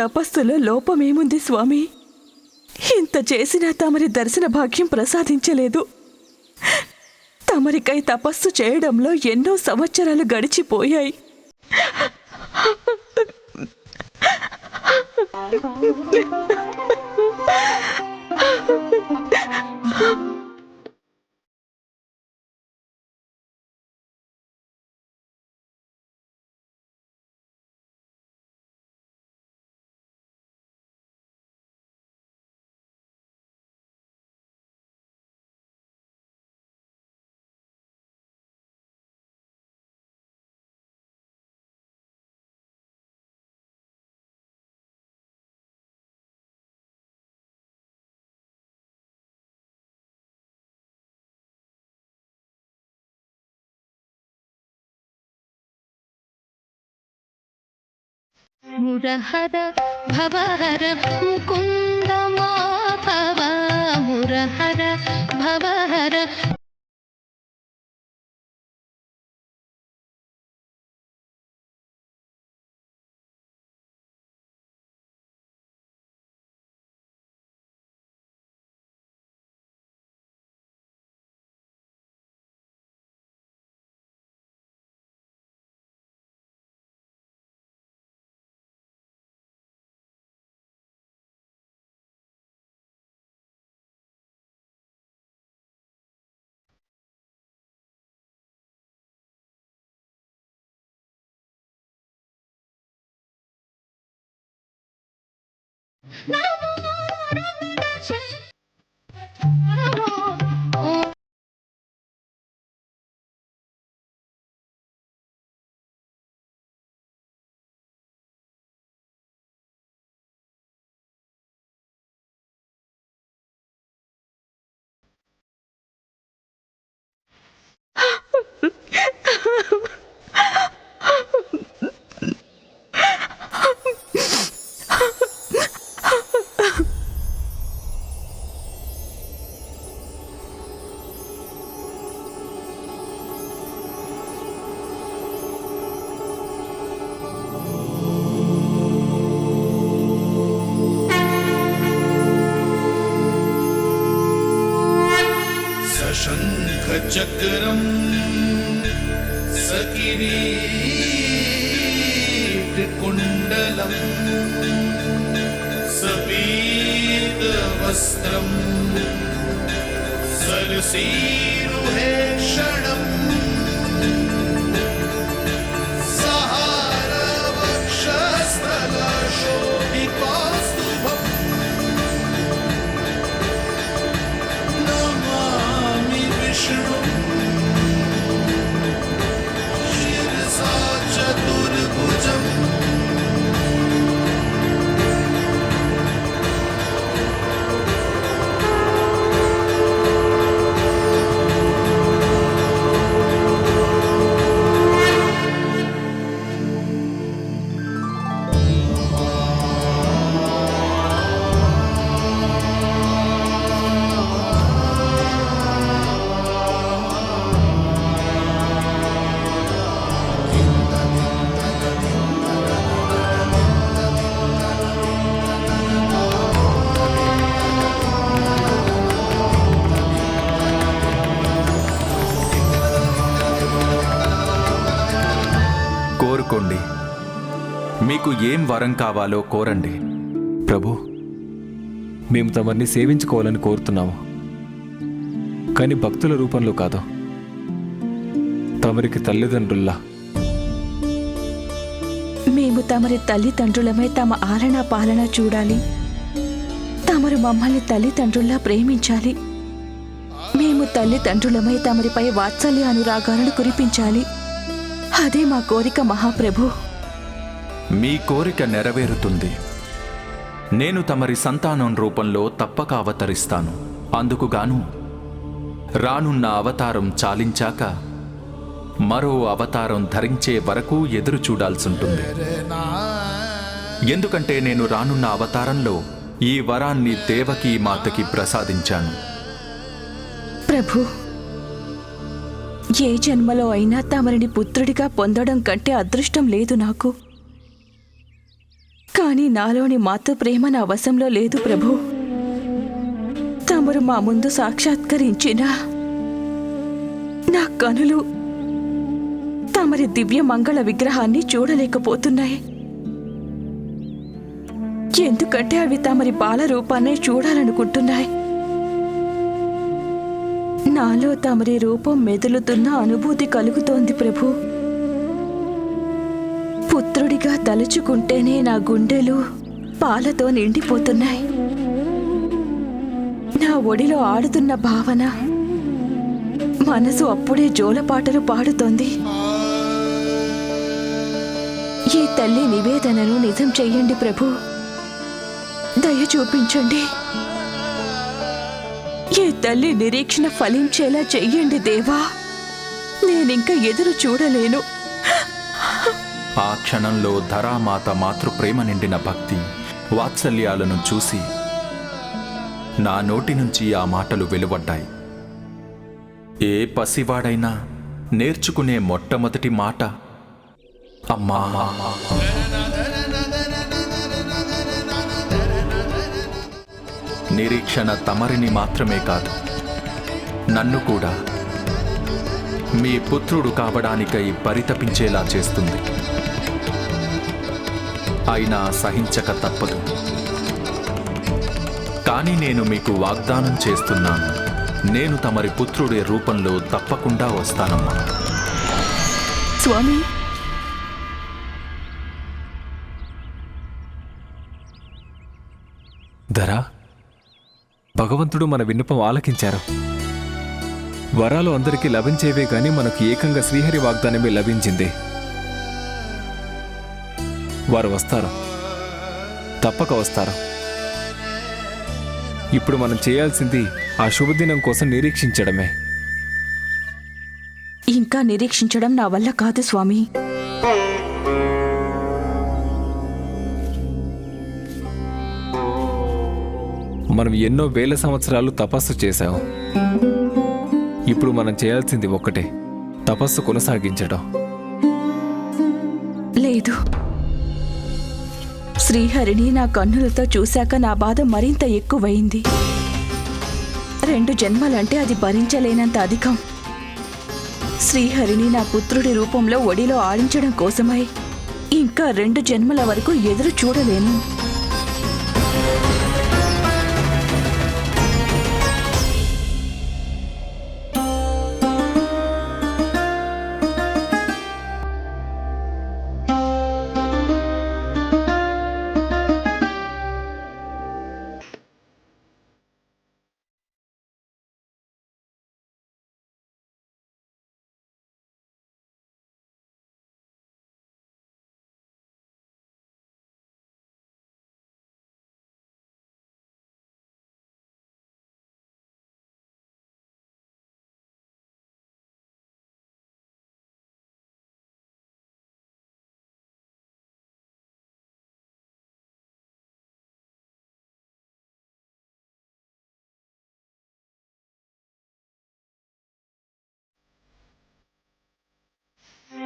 తపస్సులో లోపమేముంది స్వామి? ఇంత చేసినా తమరి దర్శన భాగ్యం ప్రసాదించలేదు. తమరికై తపస్సు చేయడంలో ఎన్నో సంవత్సరాలు గడిచిపోయాయి. మురహర భవహర ముకుంద మాధవ మురహర భవహర. చక్రం సకిరీట కుండలం సపీత వస్త్రం సరసీరుహేక్షణం సహారవక్షస్థలశోభికాస్తుభం నమామి విష్ణు చతుర్భుజం. కోరుకోండి, మీకు ఏం వరం కావాలో కోరండి. ప్రభు, మేము తమరిని సేవించుకోవాలని కోరుతున్నాము, కానీ భక్తుల రూపంలో కాదు, తమరికి తల్లిదండ్రుల్లా. మేము తమరి తల్లిదండ్రులమై తమ ఆలనా పాలన చూడాలి. తమరు మమ్మల్ని తల్లిదండ్రుల్లా ప్రేమించాలి. మేము తల్లిదండ్రులమై తమరిపై వాత్సల్య అనురాగాలను కురిపించాలి. అదే మా కోరిక మహాప్రభు. మీ కోరిక నెరవేరుతుంది. నేను తమరి సంతానం రూపంలో తప్పక అవతరిస్తాను. అందుకుగాను రానున్న అవతారం చాలించాక మరో అవతారం ధరించే వరకు ఎదురు చూడాల్సుంటుంది. ఎందుకంటే నేను రానున్న అవతారంలో ఈ వరాన్ని దేవకీ మాతకి ప్రసాదించాను. ప్రభు, ఏ జన్మలో అయినా తమరిని పుత్రుడిగా పొందడం కంటే అదృష్టం లేదు నాకు. కానీ నాలోని మాతృ ప్రేమ నా వశంలో లేదు ప్రభు. తమరు మా ముందు సాక్షాత్కరించిన నా కనులు తమరి దివ్య మంగళ విగ్రహాన్ని చూడలేకపోతున్నాయి. ఎందుకంటే అవి తమరి బాల రూపాన్ని చూడాలనుకుంటున్నాయి. నాలో తమరి రూపం మెదులుతున్న అనుభూతి కలుగుతోంది ప్రభు. పుత్రుడిగా తలుచుకుంటేనే నా గుండెలు పాలతో నిండిపోతున్నాయి. నా ఒడిలో ఆడుతున్న భావన మనసు అప్పుడే జోలపాటలు పాడుతోంది. ఈ తల్లి నివేదనను నిజం చెయ్యండి ప్రభు. దయ చూపించండి. ఈ తల్లి నిరీక్షణ ఫలించేలా చెయ్యండి దేవా. నేనింక ఎదురు చూడలేను. ఆ క్షణంలో ధరామాత మాతృప్రేమ నిండిన భక్తి వాత్సల్యాలను చూసి నా నోటి నుంచి ఆ మాటలు వెలువడ్డాయి. ఏ పసివాడైనా నేర్చుకునే మొట్టమొదటి మాట అమ్మా. నిరీక్షణ తమరిని మాత్రమే కాదు, నన్ను కూడా మీ పుత్రుడు కావడానికై పరితపించేలా చేస్తుంది. అయినా సహించక తప్పదు. కానీ నేను మీకు వాగ్దానం చేస్తున్నాను, నేను తమరి పుత్రుడి రూపంలో తప్పకుండా వస్తానమ్మా. స్వామి, ధరా, భగవంతుడు మన విన్నపం ఆలకించారు. వరాలు అందరికీ లభించేవే గాని మనకు ఏకంగా శ్రీహరి వాగ్దానమే లభించింది. వారు వస్తారు, తప్పక వస్తారు. ఇప్పుడు మనం చేయాల్సింది ఆ శుభదినం కోసం నిరీక్షించడమే. ఇంకా నిరీక్షించడం నా వల్ల కాదు స్వామి. మనం ఎన్నో వేల సంవత్సరాలు తపస్సు చేశాం. ఇప్పుడు మనం చేయాల్సింది ఒక్కటే, తపస్సు కొనసాగించడం. లేదు, శ్రీహరిని నా కన్నులతో చూశాక నా బాధ మరింత ఎక్కువైంది. 2 జన్మలంటే అది భరించలేనంత అధికం. శ్రీహరిని నా పుత్రుడి రూపంలో ఒడిలో ఆడించడం కోసమై ఇంకా 2 జన్మల వరకు ఎదురు చూడలేను.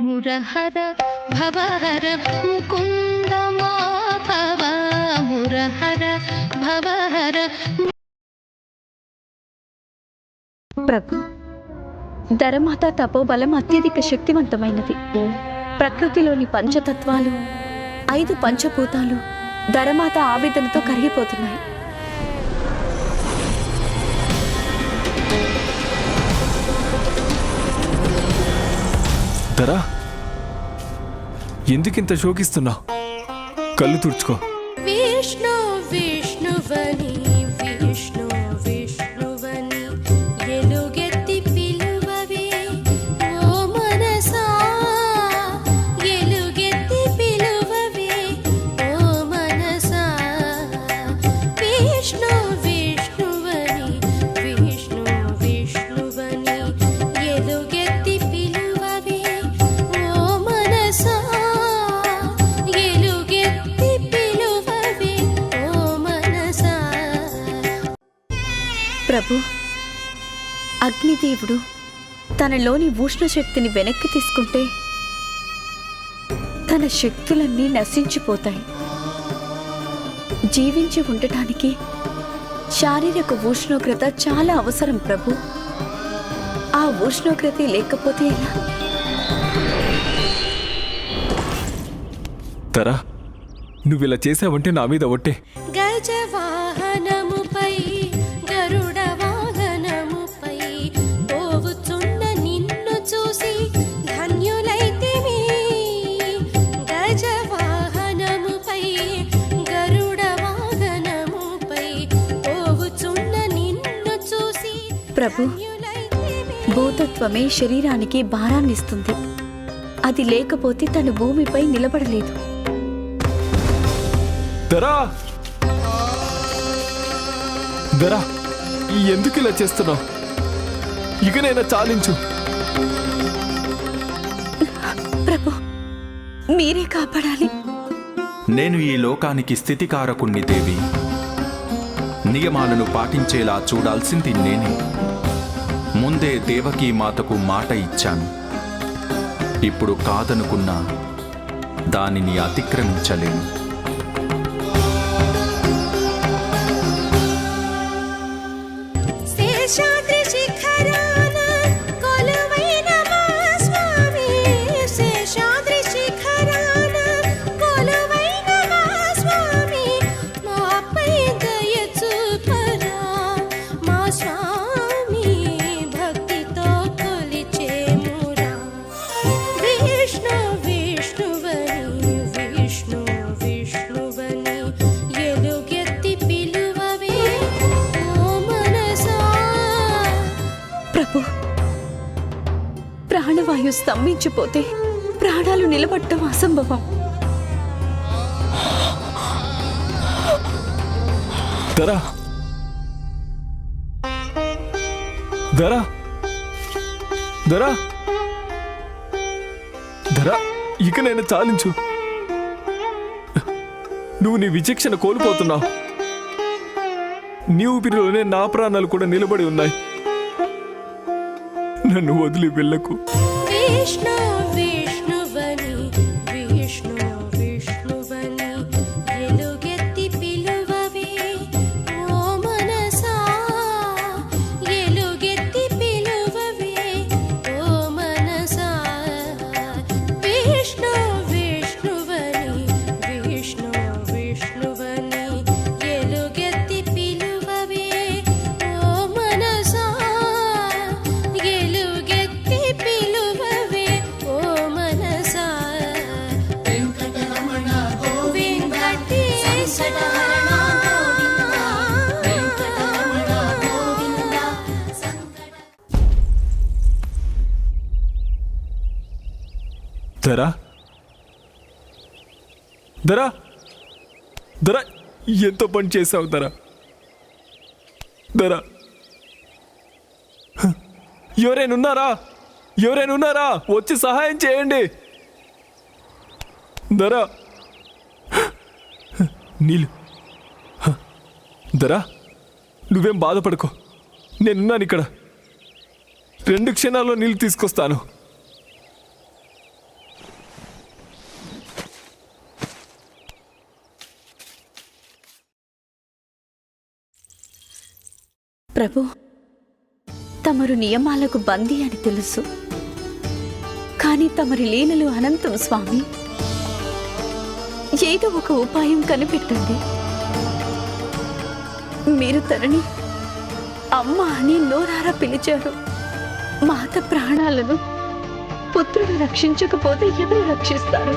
మురహర భవహర ముకుంద మాధవ మురహర భవహర. ప్రభు, ధరమాత తపోబలం అత్యధిక శక్తివంతమైనది. ప్రకృతిలోని పంచతత్వాలు, 5 పంచభూతాలు ధరమాత ఆవేదనతో కరిగిపోతున్నాయి. ధరా, ఎందుకింత శోకిస్తున్నావు? కళ్ళు తుడుచుకో. విష్ణు విష్ణువని విష్ణు విష్ణువని ఎలుగెత్తి పిలువవే ఓ మనసా, ఎలుగెత్తి పిలువవే ఓ మనసా. విష్ణు విష్ణువని విష్ణు విష్ణువని ఎలుగెత్తి పిలువవే ఓ మనసా, ఎలుగెత్తి పిలువవే ఓ మనసా. ప్రభు, అగ్నిదేవుడు తనలోని ఉష్ణశక్తిని వెనక్కి తీసుకుంటే తన శక్తులన్నీ నశించిపోతాయి. జీవించి ఉండటానికి శారీరక ఉష్ణోగ్రత చాలా అవసరం ప్రభు. ఆ ఉష్ణోగ్రత లేకపోతే ఎలా? తరా, నువ్విలా చేసావంటే నా మీద ఒట్టే. గజవాహనముపై గరుడ వాహనముపై పోవుచున్న నిన్ను చూసి ధన్యులైతిమి. గజవాహనముపై గరుడ వాహనముపై పోవుచున్న నిన్ను చూసి ప్రభు, భూతత్వమే శరీరానికి భారాన్నిస్తుంది. అది లేకపోతే తను భూమిపై నిలబడలేదు. దరా, దరా, ఎందుకు ఇలా చేస్తున్నావు? ఇకనైనా చాలించు. ప్రభు, మీరే కాపాడాలి. నేను ఈ లోకానికి స్థితికారకుణ్ణి దేవి. నియమాలను పాటించేలా చూడాల్సింది నేనే. ముందే దేవకీ మాతకు మాట ఇచ్చాను. ఇప్పుడు కాదనుకున్నా దానిని అతిక్రమించలేను. శేషాద్రి శిఖరాన కొలువైన మా స్వామి. శేషాద్రి శిఖరాన కొలువైన మా స్వామి. మాపై దయ చూపరా మా స్వామి. భక్తితో కొలిచేమురా. విష్ణు విష్ణువని విష్ణు విష్ణువని ఎలుగెత్తి పిలువవే ఓ మనసా. ప్రభు, ప్రాణవాయు స్తంభించిపోతే ప్రాణాలు నిలబడటం అసంభవం. దరా, దరా, దరా, దరా, ఇకనైనా చాలించు. నువ్వు నీ విచక్షణ కోల్పోతున్నావు. నీ ఊపిరిలోనే నా ప్రాణాలు కూడా నిలబడి ఉన్నాయి. నన్ను వదిలి వెళ్ళకు. విష్ణు విష్ణువని విష్ణు విష్ణువని ఎలుగెత్తి పిలువవే ఓ మనసా. ఎలుగెత్తి పిలువవే ఓ మనసా. విష్ణు విష్ణువని విష్ణు విష్ణువని ఎలుగెత్తి పిలువవే ఓ మనసా. ఎలుగెత్తి పిలువవే ఓ మనసా. వెంకటరమణ వెంకటేశ వెంకటరమణ గోవింద. దరా, దరా, దరా, ఎంతో పని చేసావు దరా. దరా, ఎవరైనా ఉన్నారా? వచ్చి సహాయం చేయండి. దరా, నీళ్ళు. దరా, నువ్వేం బాధపడుకో, నేనున్నాను ఇక్కడ. 2 క్షణాల్లో నీళ్ళు తీసుకొస్తాను. ప్రభు, తమరు నియమాలకు బందీ అని తెలుసు. కానీ తమరి లీలలు అనంతం స్వామి. ఏదో ఒక ఉపాయం కనిపెట్టండి. మీరు తనని అమ్మ అని నోరారా పిలిచారు. మాత ప్రాణాలను పుత్రుడు రక్షించకపోతే ఎవరు రక్షిస్తారు?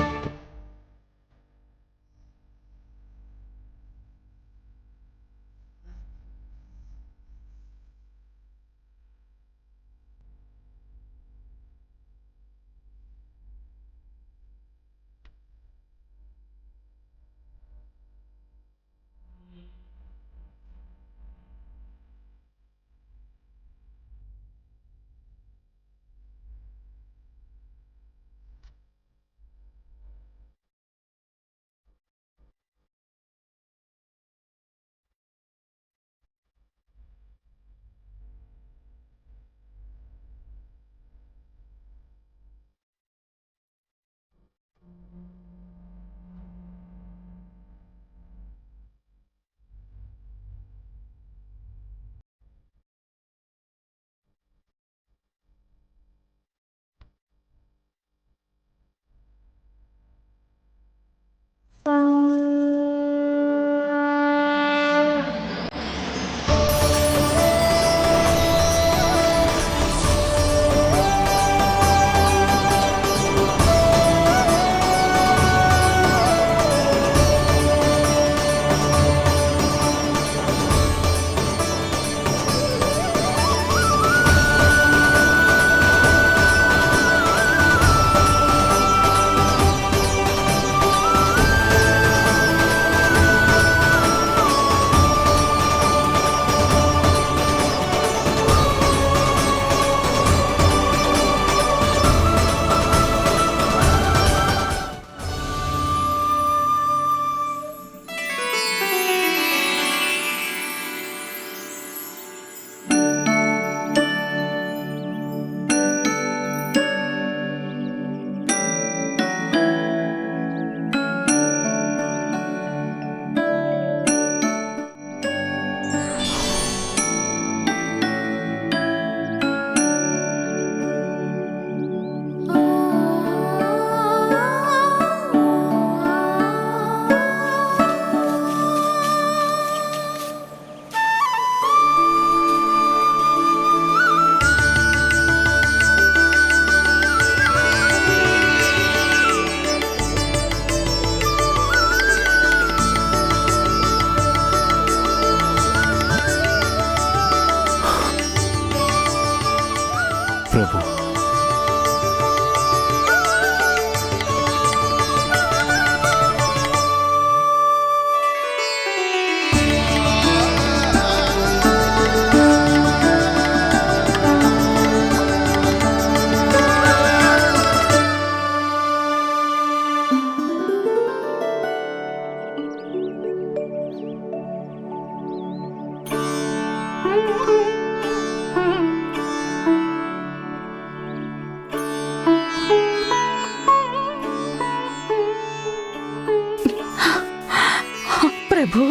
ప్రభు,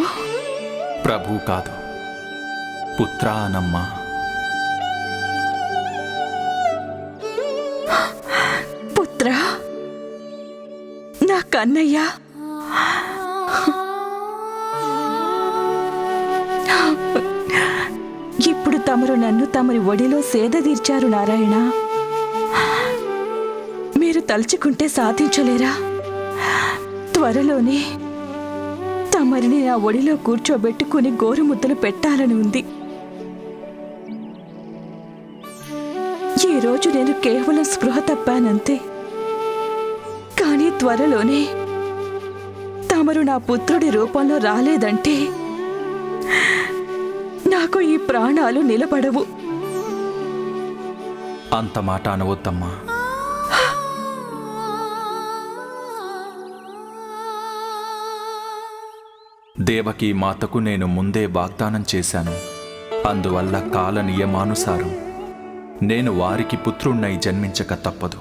ప్రభు కాదు, పుత్రా అనమ్మా. పుత్ర, నా కన్నయ్య. ఇప్పుడు తమరు నన్ను తమరి ఒడిలో సేద తీర్చారు నారాయణ. మీరు తలుచుకుంటే సాధించలేరా? త్వరలోనే తమరిని నా ఒడిలో కూర్చోబెట్టుకుని గోరుముద్దలు పెట్టాలని ఉంది. ఈ రోజు నేను కేవలం స్పృహ తప్పానంతే. కానీ త్వరలోనే తమరు నా పుత్రుడి రూపంలో రాలేదంటే నాకు ఈ ప్రాణాలు నిలబడవు. అంత మాట అనవద్దమ్మా. దేవకీ మాతకు నేను ముందే వాగ్దానం చేశాను. అందువల్ల కాల నియమానుసారం నేను వారికి పుత్రుణ్ణై జన్మించక తప్పదు.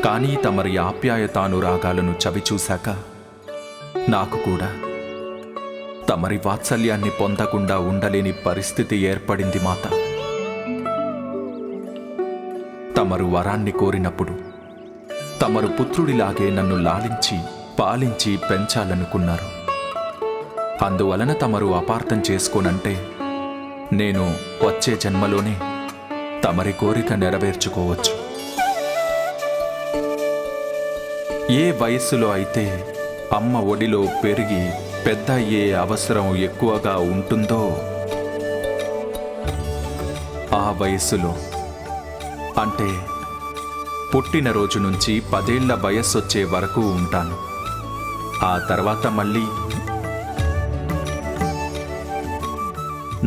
కానీ తమరి ఆప్యాయతానురాగాలను చవిచూశాక నాకు కూడా తమరి వాత్సల్యాన్ని పొందకుండా ఉండలేని పరిస్థితి ఏర్పడింది మాత. తమరు వరాన్ని కోరినప్పుడు తమరు పుత్రుడిలాగే నన్ను లాలించి పాలించి పెంచాలనుకున్నారు. అందువలన తమరు అపార్థం చేసుకోనంటే నేను వచ్చే జన్మలోనే తమరి కోరిక నెరవేర్చుకోవచ్చు. ఏ వయస్సులో అయితే అమ్మ ఒడిలో పెరిగి పెద్ద అయ్యే అవసరం ఎక్కువగా ఉంటుందో ఆ వయస్సులో, అంటే పుట్టినరోజు నుంచి 10 ఏళ్ల వయస్సొచ్చే వరకు ఉంటాను. ఆ తర్వాత మళ్ళీ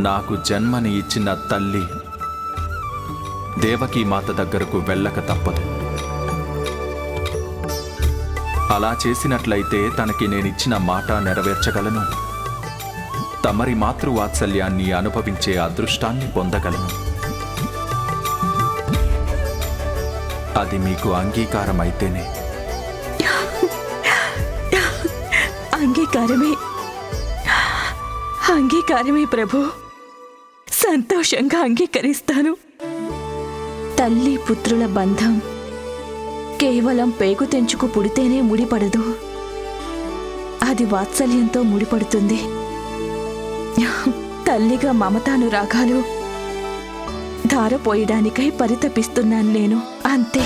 నాకు జన్మని ఇచ్చిన తల్లి దేవకీ మాత దగ్గరకు వెళ్ళక తప్పదు. అలా చేసినట్లయితే తనకి నేనిచ్చిన మాట నెరవేర్చగలను. తమరి మాతృవాత్సల్యాన్ని అనుభవించే అదృష్టాన్ని పొందగలను. అది మీకు అంగీకారమైతేనే. అంగీకారమే, అంగీకారమే ప్రభు. సంతోషంగా అంగీకరిస్తాను. తల్లి పుత్రుల బంధం కేవలం పేగు తెంచుకు పుడితేనే ముడిపడదు. అది వాత్సల్యంతో ముడిపడుతుంది. తల్లిగా మమతానురాగాలు ధారపోయడానికై పరితపిస్తున్నాను నేను, అంతే.